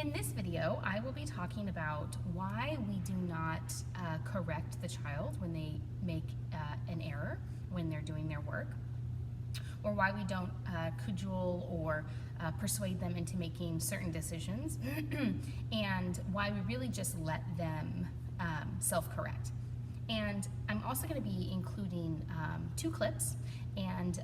In this video, I will be talking about why we do not correct the child when they make an error when they're doing their work, or why we don't cajole or persuade them into making certain decisions, and why we really just let them self-correct. And I'm also going to be including two clips, and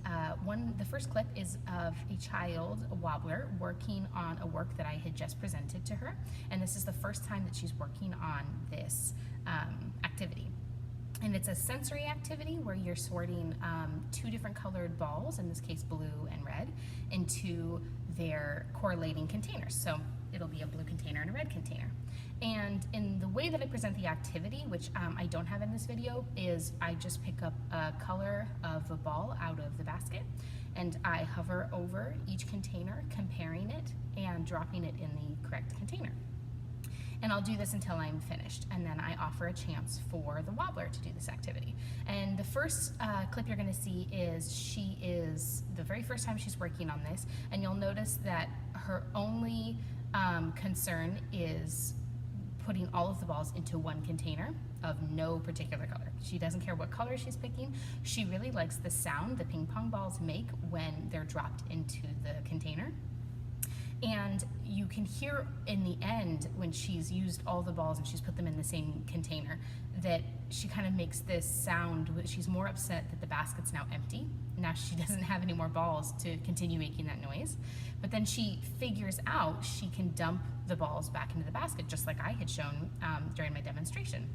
the first clip is of a child, a wobbler, working on a work that I had just presented to her, and this is the first time that she's working on this activity. And it's a sensory activity where you're sorting two different colored balls, in this case blue and red, into their correlating containers. So it'll be a blue container and a red container. And in the way that I present the activity, which I don't have in this video, is I just pick up a color of a ball out of the basket and I hover over each container, comparing it and dropping it in the correct container. And I'll do this until I'm finished, and then I offer a chance for the wobbler to do this activity. And the first clip you're going to see is the very first time she's working on this, and you'll notice that her only concern is putting all of the balls into one container of no particular color. She doesn't care what color she's picking. She really likes the sound the ping pong balls make when they're dropped into the container. And you can hear in the end, when she's used all the balls and she's put them in the same container, that she kind of makes this sound. She's more upset that the basket's now empty. Now she doesn't have any more balls to continue making that noise. But then she figures out she can dump the balls back into the basket, just like I had shown during my demonstration.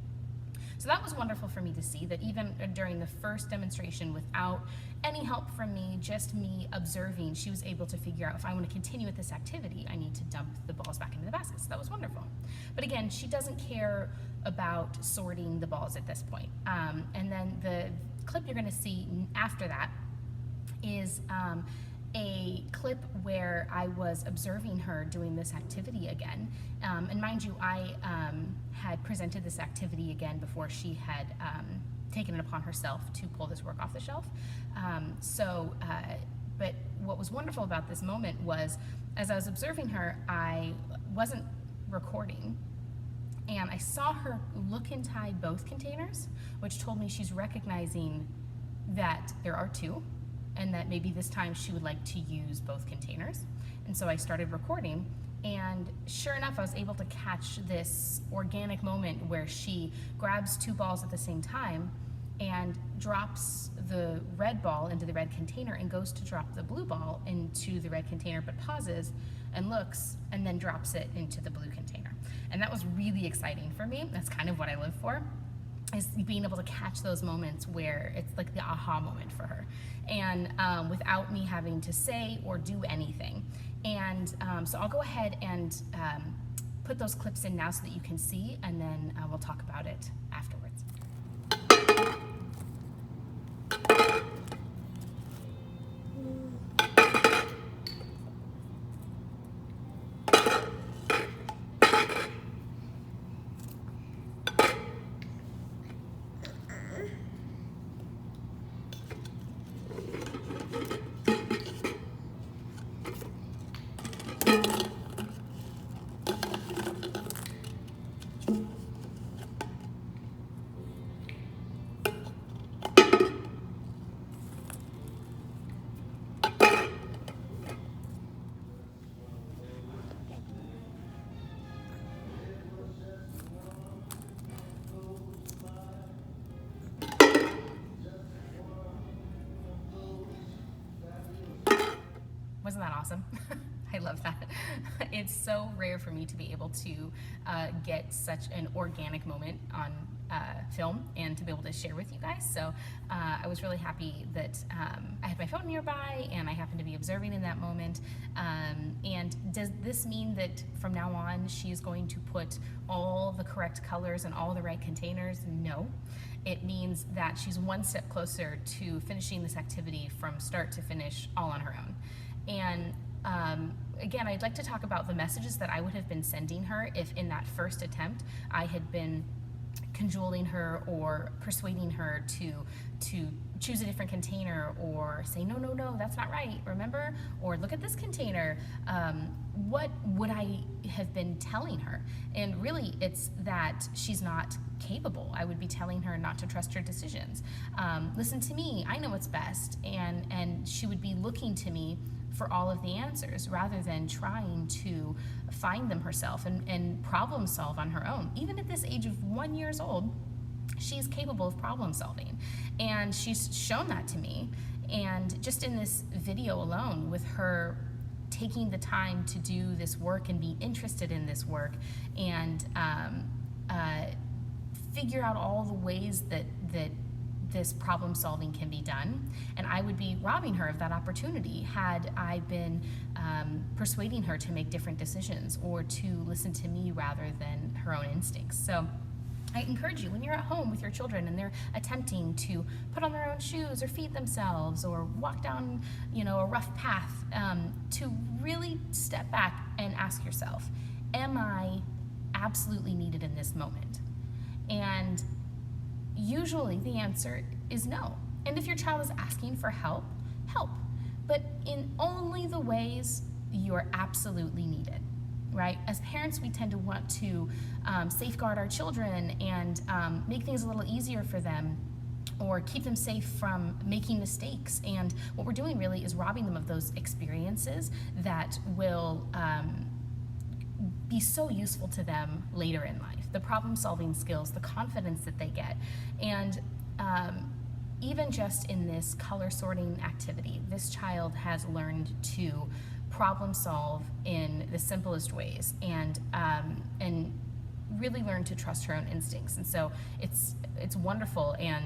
So that was wonderful for me to see, that even during the first demonstration, without any help from me, just me observing, she was able to figure out, if I want to continue with this activity, I need to dump the balls back into the basket. So that was wonderful. But again, she doesn't care about sorting the balls at this point. And then the clip you're going to see after that is a clip where I was observing her doing this activity again. And mind you, I had presented this activity again before she had taken it upon herself to pull this work off the shelf. But what was wonderful about this moment was, as I was observing her, I wasn't recording, and I saw her look inside both containers, which told me she's recognizing that there are two, and that maybe this time she would like to use both containers. And so I started recording, and sure enough, I was able to catch this organic moment where she grabs two balls at the same time and drops the red ball into the red container and goes to drop the blue ball into the red container, but pauses and looks and then drops it into the blue container. And that was really exciting for me. That's kind of what I live for, is being able to catch those moments where it's like the aha moment for her, and without me having to say or do anything. And so I'll go ahead and put those clips in now so that you can see, and then we'll talk about it afterwards. Wasn't that awesome? I love that. It's so rare for me to be able to get such an organic moment on film and to be able to share with you guys. So I was really happy that I had my phone nearby and I happened to be observing in that moment. And does this mean that from now on she's going to put all the correct colors in all the right containers? No. It means that she's one step closer to finishing this activity from start to finish all on her own. And again, I'd like to talk about the messages that I would have been sending her if in that first attempt I had been cajoling her or persuading her to choose a different container, or say, no, no, no, that's not right, remember? Or look at this container. What would I have been telling her? And really, it's that she's not capable. I would be telling her not to trust her decisions. Listen to me, I know what's best. And she would be looking to me for all of the answers rather than trying to find them herself and problem solve on her own. Even at this age of 1 year old, she's capable of problem solving, and she's shown that to me. And just in this video alone, with her taking the time to do this work and be interested in this work, and figure out all the ways that this problem solving can be done. And I would be robbing her of that opportunity had I been persuading her to make different decisions or to listen to me rather than her own instincts. So I encourage you, when you're at home with your children and they're attempting to put on their own shoes or feed themselves or walk down, a rough path, to really step back and ask yourself, am I absolutely needed in this moment? And usually the answer is no. And if your child is asking for help, help. But in only the ways you're absolutely needed. Right? As parents, we tend to want to safeguard our children and make things a little easier for them, or keep them safe from making mistakes. And what we're doing really is robbing them of those experiences that will be so useful to them later in life. The problem-solving skills, the confidence that they get. And even just in this color sorting activity, this child has learned to problem solve in the simplest ways, and really learn to trust her own instincts. And so it's wonderful, and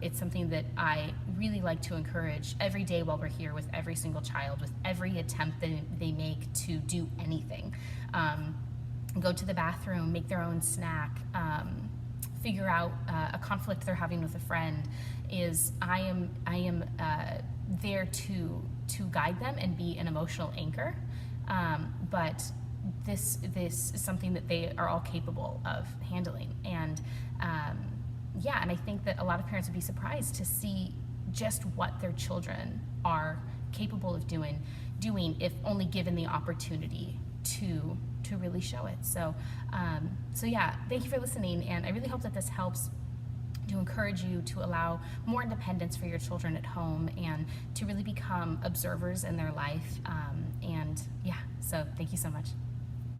it's something that I really like to encourage every day while we're here with every single child, with every attempt that they make to do anything. Go to the bathroom, make their own snack, figure out a conflict they're having with a friend. I am there to guide them and be an emotional anchor, but this is something that they are all capable of handling. And and I think that a lot of parents would be surprised to see just what their children are capable of doing if only given the opportunity to really show it. So thank you for listening, and I really hope that this helps to encourage you to allow more independence for your children at home and to really become observers in their life. So thank you so much.